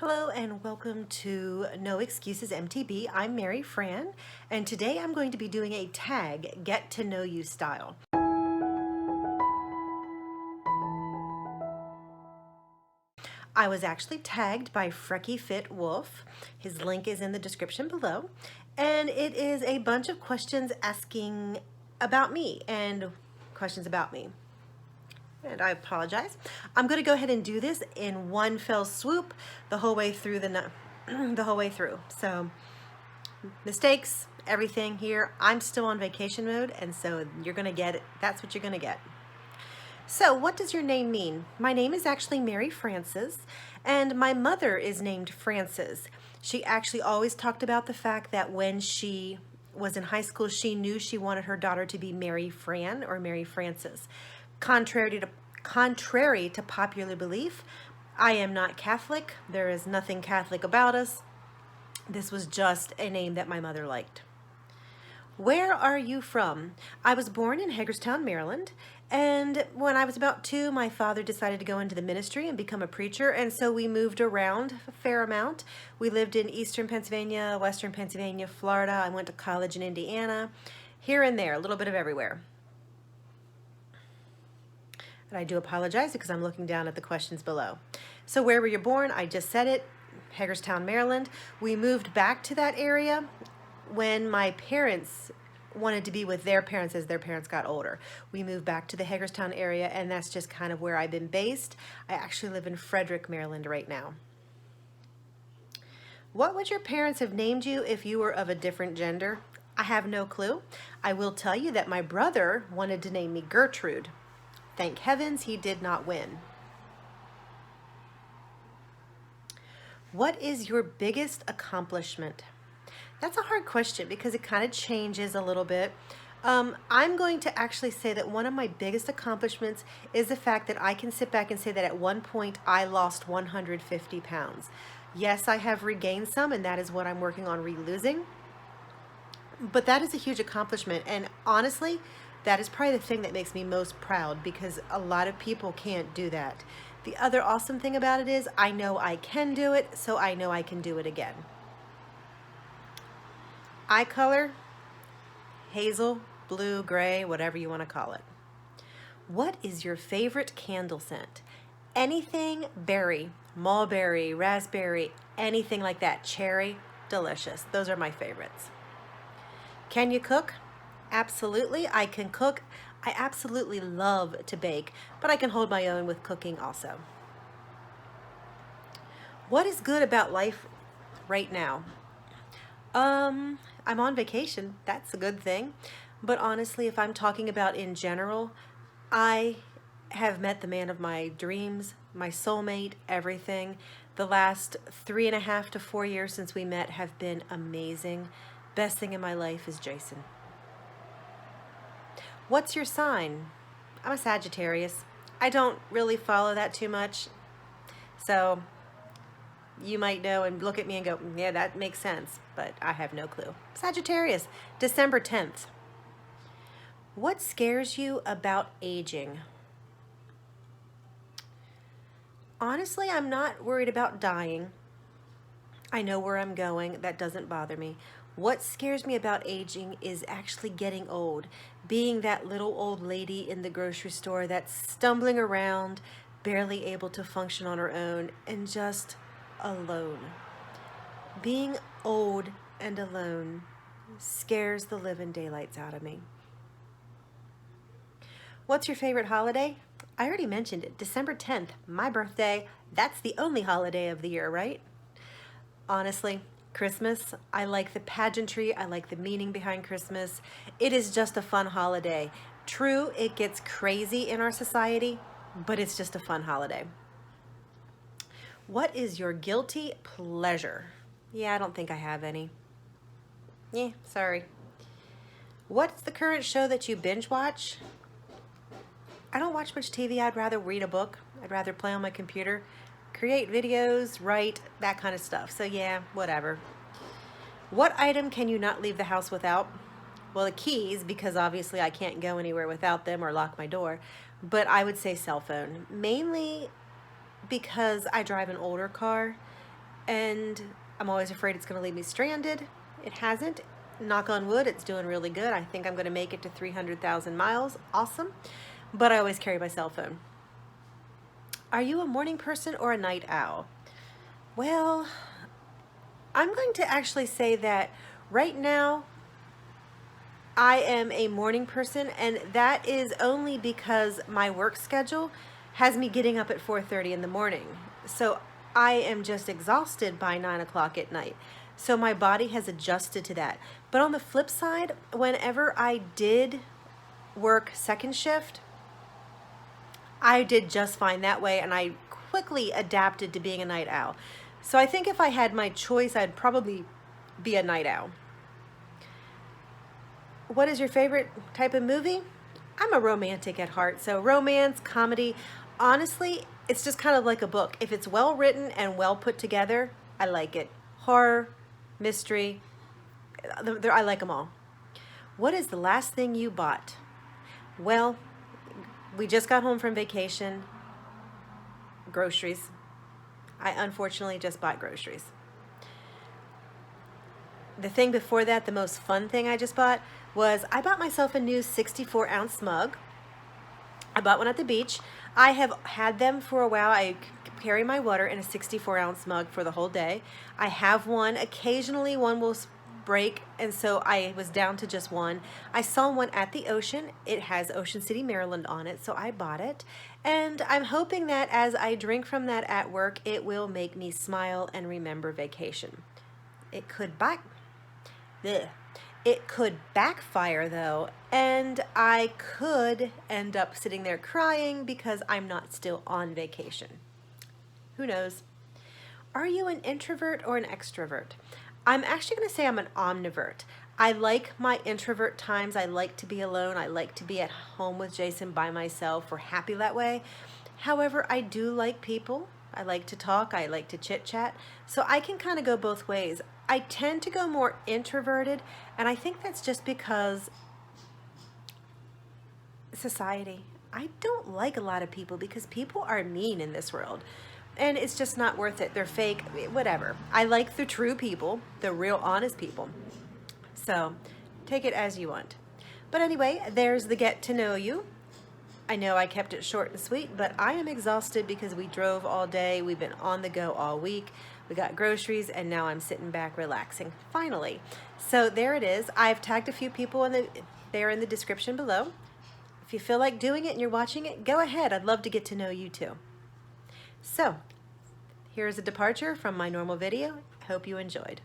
Hello and welcome to No Excuses MTB. I'm Mary Fran, and today I'm going to be doing a tag get to know you style. I was actually tagged by FrekiFitWolf. His link is in the description below, and it is a bunch of questions asking about me and questions about me. And I apologize. I'm going to go ahead and do this in one fell swoop the whole way through the whole way through. So mistakes, everything here. I'm still on vacation mode, and so you're going to get it. That's what you're going to get. So what does your name mean? My name is actually Mary Frances, and my mother is named Frances. She actually always talked about the fact that when she was in high school, she knew she wanted her daughter to be Mary Fran or Mary Frances. Contrary to popular belief, I am not Catholic. There is nothing Catholic about us. This was just a name that my mother liked. Where are you from? I was born in Hagerstown, Maryland, and when I was about 2, my father decided to go into the ministry and become a preacher, and so we moved around a fair amount. We lived in eastern Pennsylvania, western Pennsylvania, Florida. I went to college in Indiana, here and there, a little bit of everywhere. And I do apologize because I'm looking down at the questions below. So where were you born? I just said it, Hagerstown, Maryland. We moved back to that area when my parents wanted to be with their parents as their parents got older. We moved back to the Hagerstown area, and that's just kind of where I've been based. I actually live in Frederick, Maryland right now. What would your parents have named you if you were of a different gender? I have no clue. I will tell you that my brother wanted to name me Gertrude. Thank heavens he did not win. What is your biggest accomplishment? That's a hard question because it kind of changes a little bit. I'm going to actually say that one of my biggest accomplishments is the fact that I can sit back and say that at one point I lost 150 pounds. Yes, I have regained some, and that is what I'm working on re-losing. But that is a huge accomplishment, and honestly, that is probably the thing that makes me most proud because a lot of people can't do that. The other awesome thing about it is I know I can do it, so I know I can do it again. Eye color, hazel, blue, gray, whatever you want to call it. What is your favorite candle scent? Anything berry, mulberry, raspberry, anything like that. Cherry, delicious. Those are my favorites. Can you cook? Absolutely, I can cook. I absolutely love to bake, but I can hold my own with cooking also. What is good about life right now? I'm on vacation. That's a good thing. But honestly, if I'm talking about in general, I have met the man of my dreams, my soulmate, everything. The last 3.5 to 4 years since we met have been amazing. Best thing in my life is Jason. What's your sign? I'm a Sagittarius. I don't really follow that too much. So you might know and look at me and go, yeah, that makes sense, but I have no clue. Sagittarius, December 10th. What scares you about aging? Honestly, I'm not worried about dying. I know where I'm going. That doesn't bother me. What scares me about aging is actually getting old, being that little old lady in the grocery store that's stumbling around, barely able to function on her own, and just alone. Being old and alone scares the living daylights out of me. What's your favorite holiday? I already mentioned it, December 10th, my birthday. That's the only holiday of the year, right? Honestly, Christmas, I like the pageantry, I like the meaning behind Christmas. It is just a fun holiday. True, it gets crazy in our society, but it's just a fun holiday. What is your guilty pleasure? Yeah, I don't think I have any. Yeah, sorry. What's the current show that you binge watch? I don't watch much TV. I'd rather read a book. I'd rather play on my computer, create videos, write, that kind of stuff. So yeah, whatever. What item can you not leave the house without? Well, the keys, because obviously I can't go anywhere without them or lock my door. But I would say cell phone, mainly because I drive an older car and I'm always afraid it's going to leave me stranded. It hasn't. Knock on wood, it's doing really good. I think I'm going to make it to 300,000 miles. Awesome. But I always carry my cell phone. Are you a morning person or a night owl? Well, I'm going to actually say that right now I am a morning person, and that is only because my work schedule has me getting up at 4:30 in the morning. So I am just exhausted by 9 o'clock at night. So my body has adjusted to that. But on the flip side, whenever I did work second shift, I did just fine that way, and I quickly adapted to being a night owl. So I think if I had my choice, I'd probably be a night owl. What is your favorite type of movie? I'm a romantic at heart, so romance, comedy. Honestly, it's just kind of like a book. If it's well written and well put together, I like it. Horror, mystery, I like them all. What is the last thing you bought? Well, we just got home from vacation. Groceries. I unfortunately just bought groceries. The thing before that, the most fun thing I just bought, was I bought myself a new 64-ounce mug. I bought one at the beach. I have had them for a while. I carry my water in a 64-ounce mug for the whole day. I have one. Occasionally one will break, and so I was down to just one. I saw one at the ocean. It has Ocean City, Maryland on it, so I bought it. And I'm hoping that as I drink from that at work, it will make me smile and remember vacation. It could backfire though, and I could end up sitting there crying because I'm not still on vacation. Who knows? Are you an introvert or an extrovert? I'm actually going to say I'm an omnivert. I like my introvert times. I like to be alone. I like to be at home with Jason by myself. We're happy that way. However, I do like people. I like to talk. I like to chit chat. So I can kind of go both ways. I tend to go more introverted, and I think that's just because society. I don't like a lot of people because people are mean in this world. And it's just not worth it. They're fake, whatever. I like the true people, the real honest people. So take it as you want. But anyway, there's the get to know you. I know I kept it short and sweet, but I am exhausted because we drove all day. We've been on the go all week. We got groceries, and now I'm sitting back relaxing, finally. So there it is. I've tagged a few people there in the description below. If you feel like doing it and you're watching it, go ahead. I'd love to get to know you too. So, here's a departure from my normal video. Hope you enjoyed.